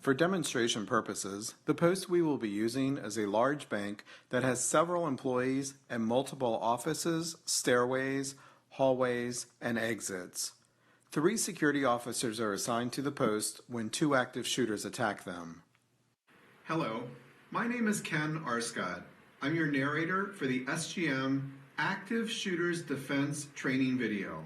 For demonstration purposes, the post we will be using is a large bank that has several employees and multiple offices, stairways, hallways, and exits. 3 security officers are assigned to the post when 2 active shooters attack them. Hello, my name is Ken Arscott. I'm your narrator for the SGM Active Shooters Defense Training video.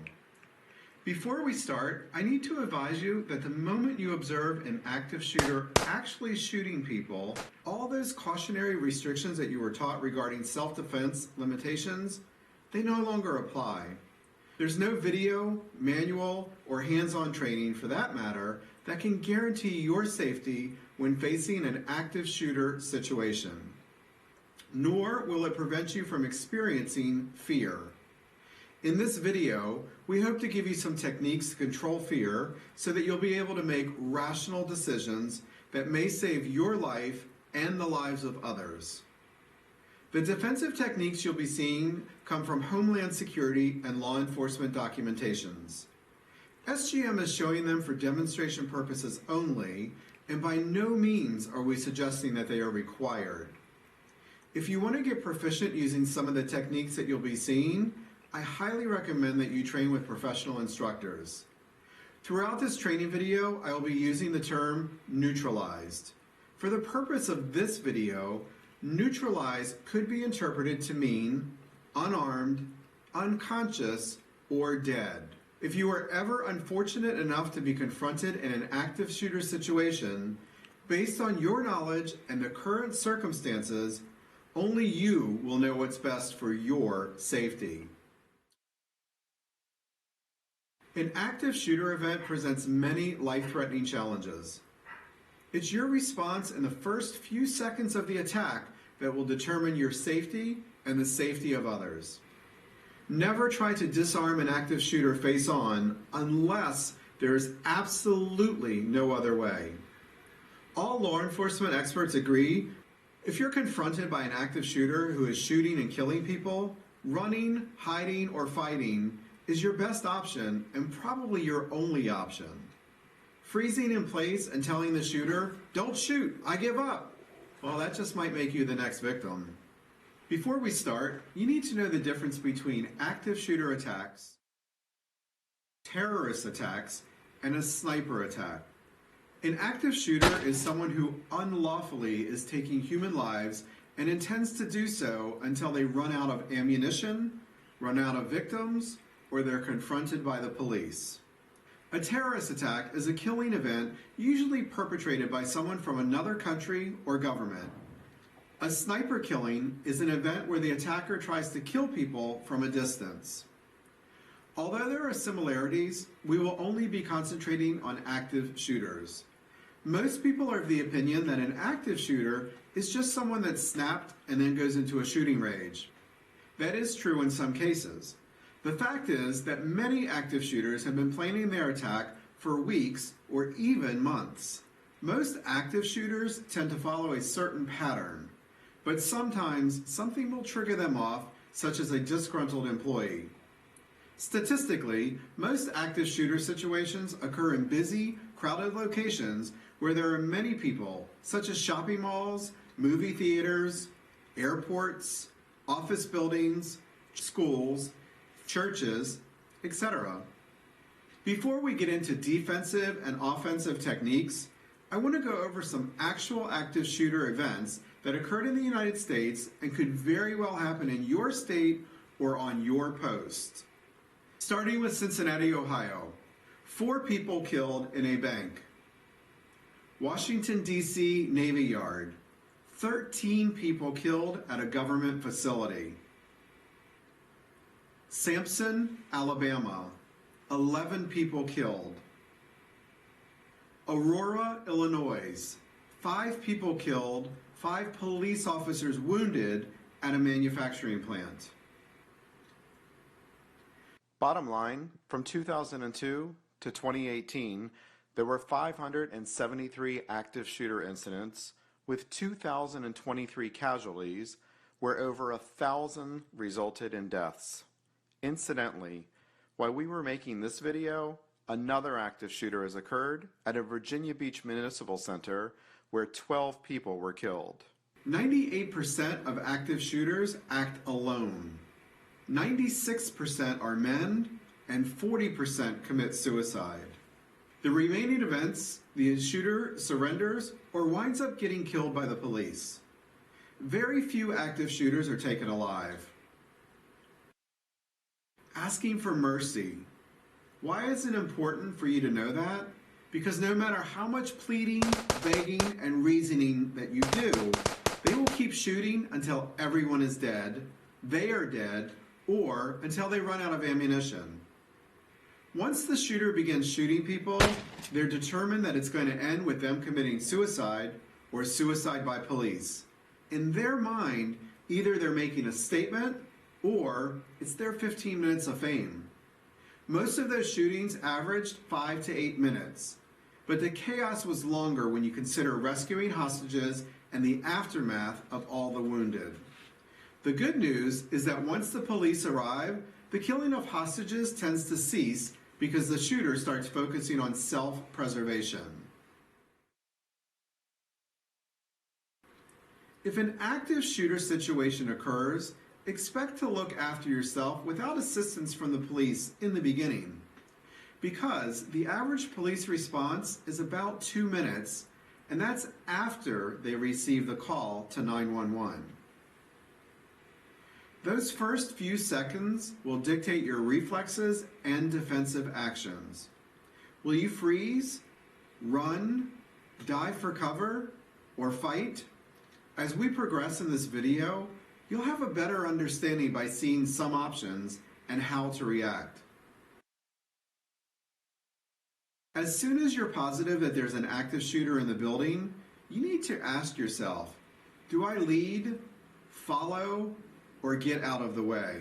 Before we start, I need to advise you that the moment you observe an active shooter actually shooting people, all those cautionary restrictions that you were taught regarding self-defense limitations, they no longer apply. There's no video, manual, or hands-on training, for that matter, that can guarantee your safety when facing an active shooter situation. Nor will it prevent you from experiencing fear. In this video, we hope to give you some techniques to control fear so that you'll be able to make rational decisions that may save your life and the lives of others. The defensive techniques you'll be seeing come from Homeland Security and law enforcement documentations. SGM is showing them for demonstration purposes only, and by no means are we suggesting that they are required. If you want to get proficient using some of the techniques that you'll be seeing, I highly recommend that you train with professional instructors. Throughout this training video, I will be using the term neutralized. For the purpose of this video, neutralized could be interpreted to mean unarmed, unconscious, or dead. If you are ever unfortunate enough to be confronted in an active shooter situation, based on your knowledge and the current circumstances, only you will know what's best for your safety. An active shooter event presents many life-threatening challenges. It's your response in the first few seconds of the attack that will determine your safety and the safety of others. Never try to disarm an active shooter face-on unless there is absolutely no other way. All law enforcement experts agree if you're confronted by an active shooter who is shooting and killing people, running, hiding, or fighting is your best option and probably your only option. Freezing in place and telling the shooter, "Don't shoot, I give up," well, that just might make you the next victim. Before we start, you need to know the difference between active shooter attacks, terrorist attacks, and a sniper attack. An active shooter is someone who unlawfully is taking human lives and intends to do so until they run out of ammunition, run out of victims, or they're confronted by the police. A terrorist attack is a killing event usually perpetrated by someone from another country or government. A sniper killing is an event where the attacker tries to kill people from a distance. Although there are similarities, we will only be concentrating on active shooters. Most people are of the opinion that an active shooter is just someone that snapped and then goes into a shooting rage. That is true in some cases. The fact is that many active shooters have been planning their attack for weeks or even months. Most active shooters tend to follow a certain pattern, but sometimes something will trigger them off, such as a disgruntled employee. Statistically, most active shooter situations occur in busy, crowded locations where there are many people, such as shopping malls, movie theaters, airports, office buildings, schools, churches, etc. Before we get into defensive and offensive techniques, I want to go over some actual active shooter events that occurred in the United States and could very well happen in your state or on your post. Starting with Cincinnati, Ohio. 4 people killed in a bank. Washington, D.C. Navy Yard. 13 people killed at a government facility. Sampson, Alabama. 11 people killed. Aurora, Illinois. 5 people killed, 5 police officers wounded at a manufacturing plant. Bottom line, from 2002 to 2018, there were 573 active shooter incidents with 2,023 casualties, where over 1,000 resulted in deaths. Incidentally, while we were making this video, Another active shooter has occurred at a Virginia Beach Municipal Center where 12 people were killed. 98% of active shooters act alone. 96% are men, and 40% commit suicide. The remaining events, the shooter surrenders or winds up getting killed by the police. Very few active shooters are taken alive. Asking for mercy. Why is it important for you to know that? Because no matter how much pleading, begging, and reasoning that you do, they will keep shooting until everyone is dead, they are dead, or until they run out of ammunition. Once the shooter begins shooting people, they're determined that it's going to end with them committing suicide or suicide by police. In their mind, either they're making a statement or it's their 15 minutes of fame. Most of those shootings averaged 5 to 8 minutes, but the chaos was longer when you consider rescuing hostages and the aftermath of all the wounded. The good news is that once the police arrive, the killing of hostages tends to cease because the shooter starts focusing on self-preservation. If an active shooter situation occurs, expect to look after yourself without assistance from the police in the beginning, because the average police response is about 2 minutes, and that's after they receive the call to 911. Those first few seconds will dictate your reflexes and defensive actions. Will you freeze, run, dive for cover, or fight? As we progress in this video, you'll have a better understanding by seeing some options and how to react. As soon as you're positive that there's an active shooter in the building, you need to ask yourself, do I lead, follow, or get out of the way?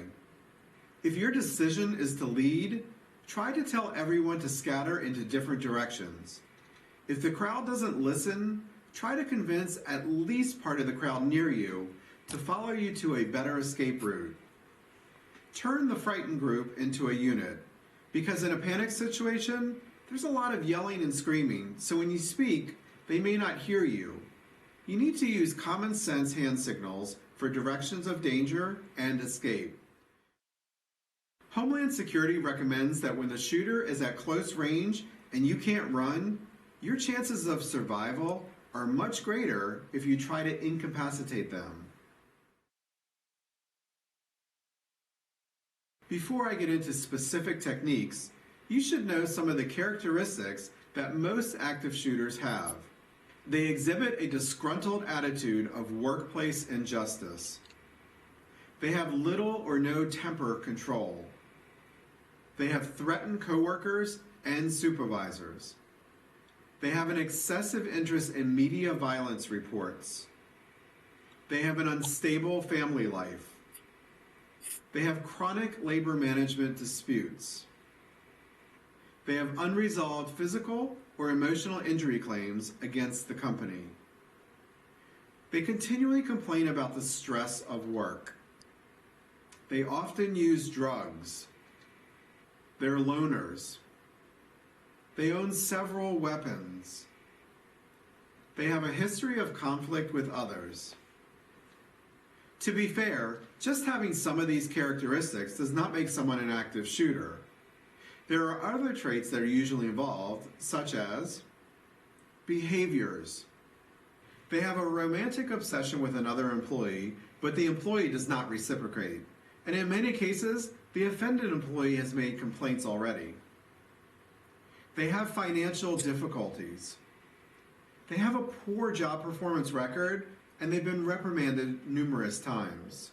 If your decision is to lead, try to tell everyone to scatter into different directions. If the crowd doesn't listen, try to convince at least part of the crowd near you to follow you to a better escape route. Turn the frightened group into a unit, because in a panic situation, there's a lot of yelling and screaming, so when you speak, they may not hear you. You need to use common sense hand signals for directions of danger and escape. Homeland Security recommends that when the shooter is at close range and you can't run, your chances of survival are much greater if you try to incapacitate them. Before I get into specific techniques, you should know some of the characteristics that most active shooters have. They exhibit a disgruntled attitude of workplace injustice. They have little or no temper control. They have threatened coworkers and supervisors. They have an excessive interest in media violence reports. They have an unstable family life. They have chronic labor management disputes. They have unresolved physical or emotional injury claims against the company. They continually complain about the stress of work. They often use drugs. They're loners. They own several weapons. They have a history of conflict with others. To be fair, just having some of these characteristics does not make someone an active shooter. There are other traits that are usually involved, such as behaviors. They have a romantic obsession with another employee, but the employee does not reciprocate. And in many cases, the offended employee has made complaints already. They have financial difficulties. They have a poor job performance record, and they've been reprimanded numerous times.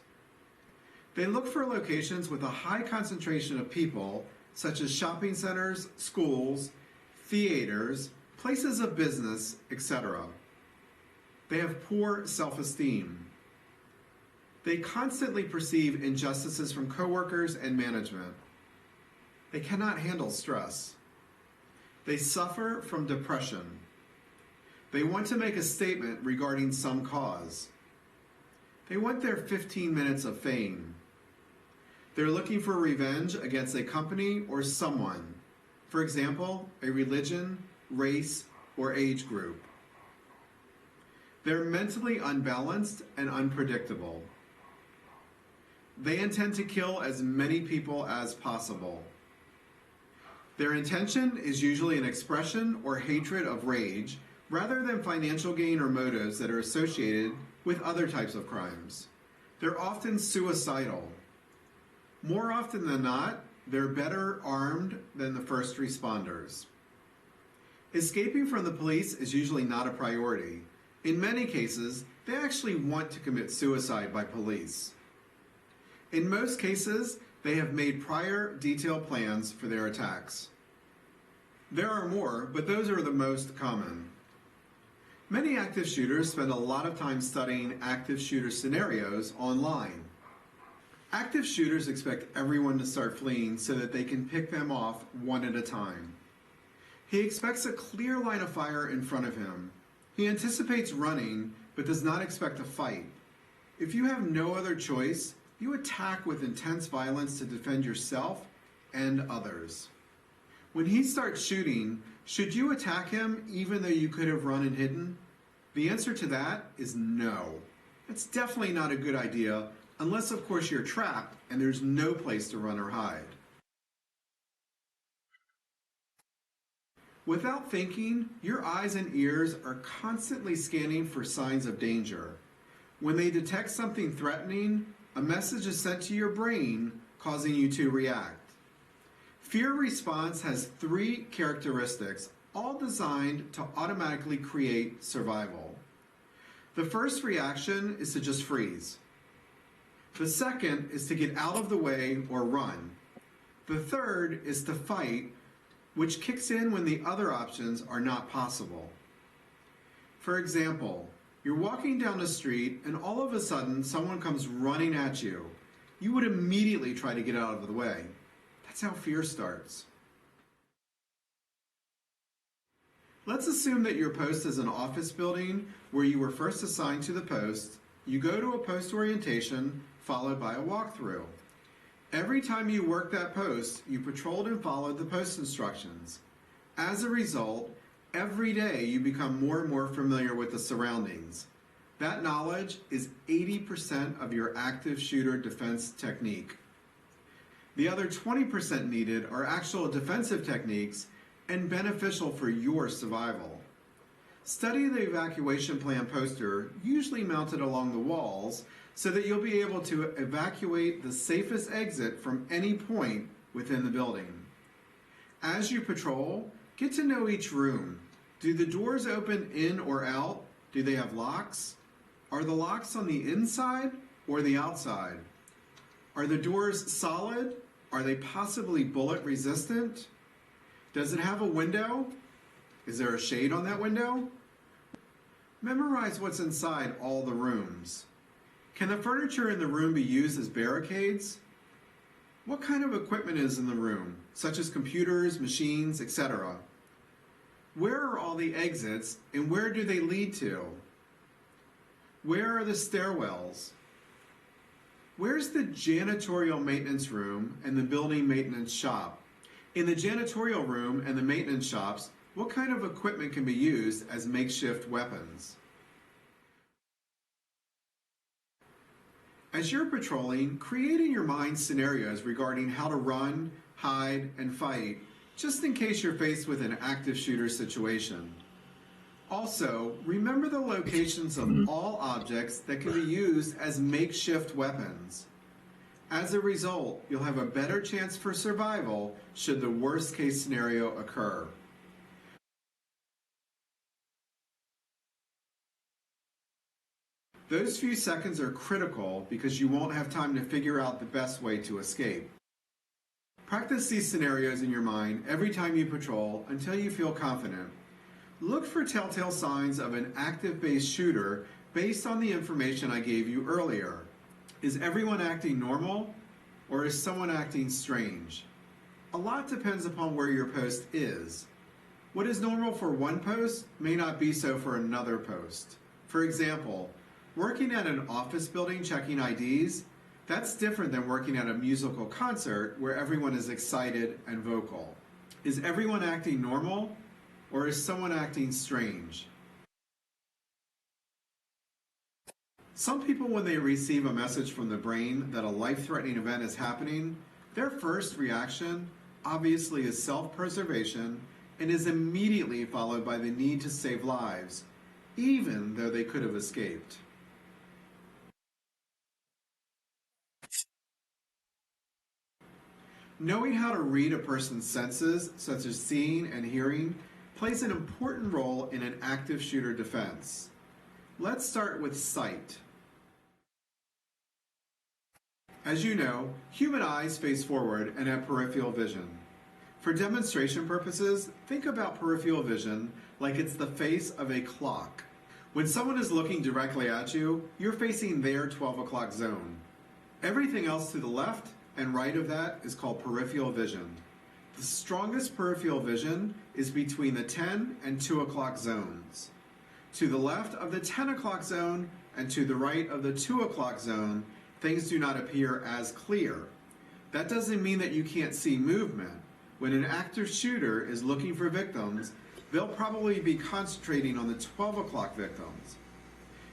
They look for locations with a high concentration of people, such as shopping centers, schools, theaters, places of business, etc. They have poor self-esteem. They constantly perceive injustices from coworkers and management. They cannot handle stress. They suffer from depression. They want to make a statement regarding some cause. They want their 15 minutes of fame. They're looking for revenge against a company or someone. For example, a religion, race, or age group. They're mentally unbalanced and unpredictable. They intend to kill as many people as possible. Their intention is usually an expression or hatred of rage rather than financial gain or motives that are associated with other types of crimes. They're often suicidal. More often than not, they're better armed than the first responders. Escaping from the police is usually not a priority. In many cases, they actually want to commit suicide by police. In most cases, they have made prior detailed plans for their attacks. There are more, but those are the most common. Many active shooters spend a lot of time studying active shooter scenarios online. Active shooters expect everyone to start fleeing so that they can pick them off one at a time. He expects a clear line of fire in front of him. He anticipates running, but does not expect a fight. If you have no other choice, you attack with intense violence to defend yourself and others. When he starts shooting, should you attack him even though you could have run and hidden? The answer to that is no. It's definitely not a good idea, unless of course you're trapped and there's no place to run or hide. Without thinking, your eyes and ears are constantly scanning for signs of danger. When they detect something threatening, a message is sent to your brain, causing you to react. Fear response has 3 characteristics, all designed to automatically create survival. The first reaction is to just freeze. The second is to get out of the way or run. The third is to fight, which kicks in when the other options are not possible. For example, you're walking down the street and all of a sudden someone comes running at you. You would immediately try to get out of the way. That's how fear starts. Let's assume that your post is an office building where you were first assigned to the post. You go to a post orientation followed by a walkthrough. Every time you worked that post, you patrolled and followed the post instructions. As a result, every day you become more and more familiar with the surroundings. That knowledge is 80% of your active shooter defense technique. The other 20% needed are actual defensive techniques and beneficial for your survival. Study the evacuation plan poster, usually mounted along the walls, so that you'll be able to evacuate the safest exit from any point within the building. As you patrol, get to know each room. Do the doors open in or out? Do they have locks? Are the locks on the inside or the outside? Are the doors solid? Are they possibly bullet resistant? Does it have a window? Is there a shade on that window? Memorize what's inside all the rooms. Can the furniture in the room be used as barricades? What kind of equipment is in the room, such as computers, machines, etc.? Where are all the exits and where do they lead to? Where are the stairwells? Where's the janitorial maintenance room and the building maintenance shop? In the janitorial room and the maintenance shops, what kind of equipment can be used as makeshift weapons? As you're patrolling, create in your mind scenarios regarding how to run, hide, and fight, just in case you're faced with an active shooter situation. Also, remember the locations of all objects that can be used as makeshift weapons. As a result, you'll have a better chance for survival should the worst case scenario occur. Those few seconds are critical because you won't have time to figure out the best way to escape. Practice these scenarios in your mind every time you patrol until you feel confident. Look for telltale signs of an active-based shooter based on the information I gave you earlier. Is everyone acting normal, or is someone acting strange? A lot depends upon where your post is. What is normal for one post may not be so for another post. For example, working at an office building checking IDs, that's different than working at a musical concert where everyone is excited and vocal. Is everyone acting normal, or is someone acting strange? Some people, when they receive a message from the brain that a life-threatening event is happening, their first reaction obviously is self-preservation and is immediately followed by the need to save lives, even though they could have escaped. Knowing how to read a person's senses, such as seeing and hearing, plays an important role in an active shooter defense. Let's start with sight. As you know, human eyes face forward and have peripheral vision. For demonstration purposes, think about peripheral vision like it's the face of a clock. When someone is looking directly at you, you're facing their 12 o'clock zone. Everything else to the left and right of that is called peripheral vision. The strongest peripheral vision is between the 10 and 2 o'clock zones. To the left of the 10 o'clock zone and to the right of the 2 o'clock zone, things do not appear as clear. That doesn't mean that you can't see movement. When an active shooter is looking for victims, they'll probably be concentrating on the 12 o'clock victims.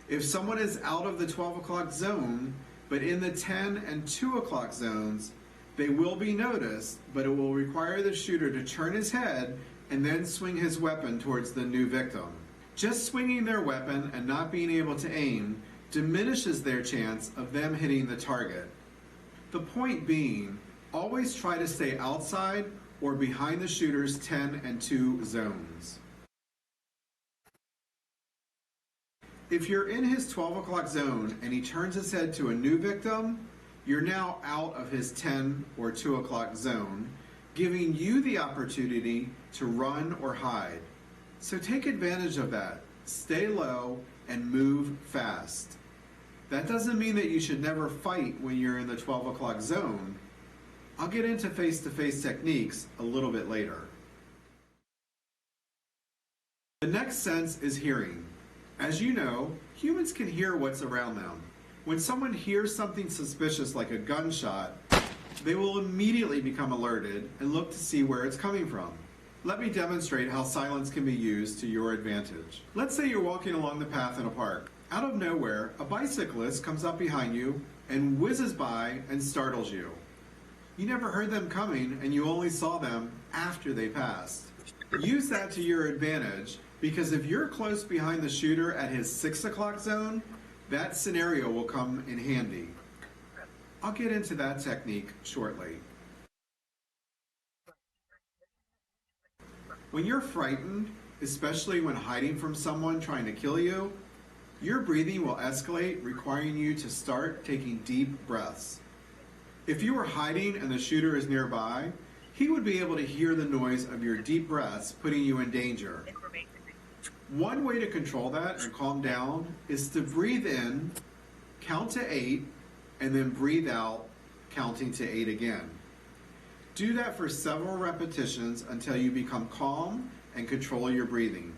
If someone is out of the 12 o'clock zone, but in the 10 and 2 o'clock zones, they will be noticed, but it will require the shooter to turn his head and then swing his weapon towards the new victim. Just swinging their weapon and not being able to aim diminishes their chance of them hitting the target. The point being, always try to stay outside or behind the shooter's 10 and 2 zones. If you're in his 12 o'clock zone and he turns his head to a new victim, you're now out of his 10 or 2 o'clock zone, giving you the opportunity to run or hide. So take advantage of that. Stay low and move fast. That doesn't mean that you should never fight when you're in the 12 o'clock zone. I'll get into face-to-face techniques a little bit later. The next sense is hearing. As you know, humans can hear what's around them. When someone hears something suspicious like a gunshot, they will immediately become alerted and look to see where it's coming from. Let me demonstrate how silence can be used to your advantage. Let's say you're walking along the path in a park. Out of nowhere, a bicyclist comes up behind you and whizzes by and startles you. You never heard them coming and you only saw them after they passed. Use that to your advantage, because if you're close behind the shooter at his 6 o'clock zone, that scenario will come in handy. I'll get into that technique shortly. When you're frightened, especially when hiding from someone trying to kill you, your breathing will escalate, requiring you to start taking deep breaths. If you were hiding and the shooter is nearby, he would be able to hear the noise of your deep breaths, putting you in danger. One way to control that and calm down is to breathe in, count to 8, and then breathe out, counting to 8 again. Do that for several repetitions until you become calm and control your breathing.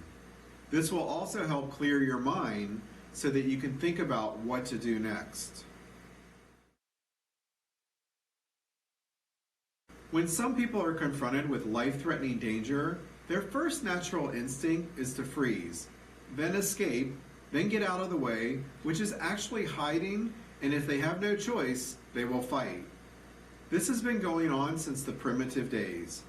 This will also help clear your mind so that you can think about what to do next. When some people are confronted with life-threatening danger, their first natural instinct is to freeze, then escape, then get out of the way, which is actually hiding, and if they have no choice, they will fight. This has been going on since the primitive days.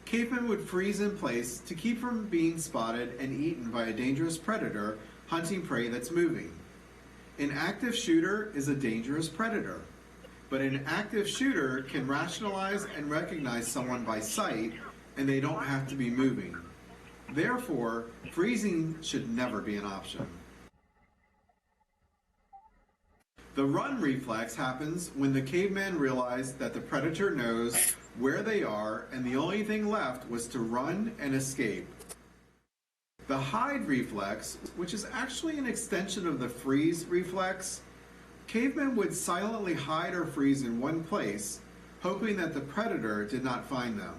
Cavemen would freeze in place to keep from being spotted and eaten by a dangerous predator hunting prey that's moving. An active shooter is a dangerous predator, but an active shooter can rationalize and recognize someone by sight, and they don't have to be moving. Therefore, freezing should never be an option. The run reflex happens when the caveman realized that the predator knows where they are and the only thing left was to run and escape. The hide reflex, which is actually an extension of the freeze reflex, cavemen would silently hide or freeze in one place, hoping that the predator did not find them.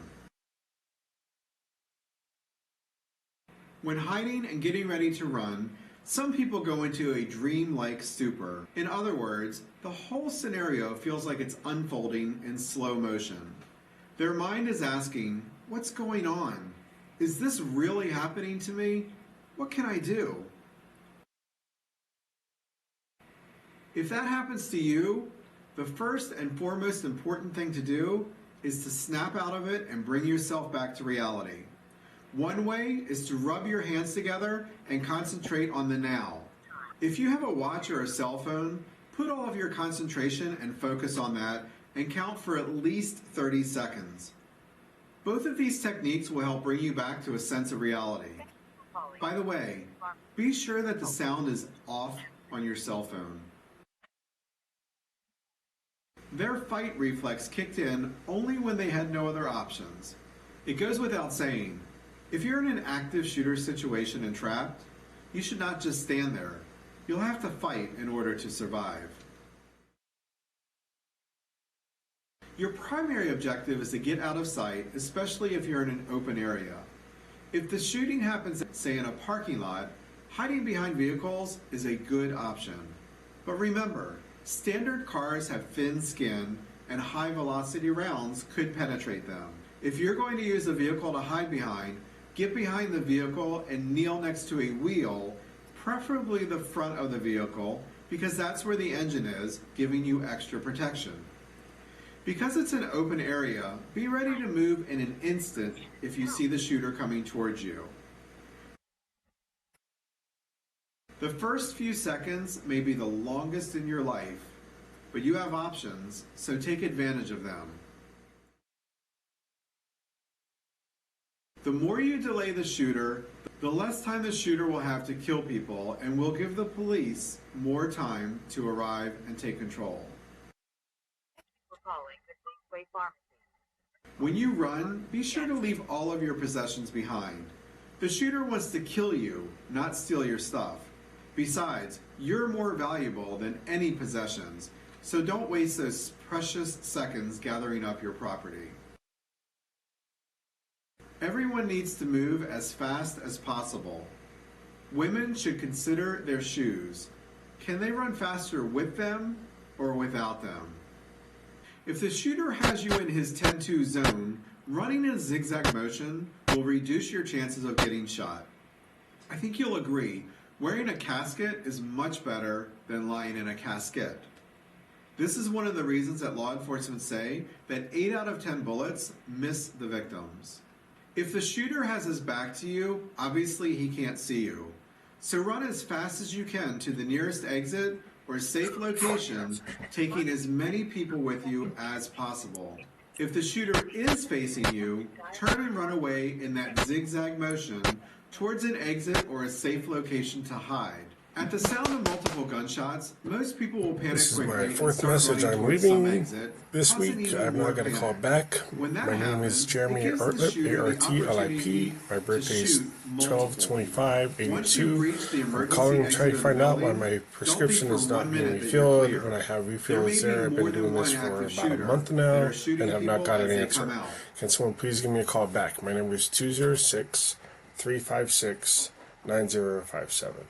When hiding and getting ready to run, some people go into a dream-like stupor. In other words, the whole scenario feels like it's unfolding in slow motion. Their mind is asking, What's going on? Is this really happening to me? What can I do? If that happens to you, the first and foremost important thing to do is to snap out of it and bring yourself back to reality. One way is to rub your hands together and concentrate on the now. If you have a watch or a cell phone, put all of your concentration and focus on that and count for at least 30 seconds. Both of these techniques will help bring you back to a sense of reality. By the way, be sure that the sound is off on your cell phone. Their fight reflex kicked in only when they had no other options. It goes without saying, if you're in an active shooter situation and trapped, you should not just stand there. You'll have to fight in order to survive. Your primary objective is to get out of sight, especially if you're in an open area. If the shooting happens, say in a parking lot, hiding behind vehicles is a good option. But remember, standard cars have thin skin and high velocity rounds could penetrate them. If you're going to use a vehicle to hide behind, get behind the vehicle and kneel next to a wheel, preferably the front of the vehicle, because that's where the engine is, giving you extra protection. Because it's an open area, be ready to move in an instant if you see the shooter coming towards you. The first few seconds may be the longest in your life, but you have options, so take advantage of them. The more you delay the shooter, the less time the shooter will have to kill people and will give the police more time to arrive and take control. When you run, be sure to leave all of your possessions behind. The shooter wants to kill you, not steal your stuff. Besides, you're more valuable than any possessions, so don't waste those precious seconds gathering up your property. Everyone needs to move as fast as possible. Women should consider their shoes. Can they run faster with them or without them? If the shooter has you in his 10-2 zone, running in a zigzag motion will reduce your chances of getting shot. I think you'll agree, wearing a casket is much better than lying in a casket. This is one of the reasons that law enforcement say that 8 out of 10 bullets miss the victims. If the shooter has his back to you, obviously he can't see you. So run as fast as you can to the nearest exit or safe location, taking as many people with you as possible. If the shooter is facing you, turn and run away in that zigzag motion towards an exit or a safe location to hide. At the sound of multiple gunshots, most people will panic quickly. This is my fourth message I'm leaving this week. I'm not going to call back. My name is Jeremy Artlip, A-R-T-L-I-P. My birthday is 12/25/82. I'm calling to try to find out why my prescription is not being refilled. When I have refills there, I've been doing this for about a month now and have not got an answer. Can someone please give me a call back? My number is 206-356-9057.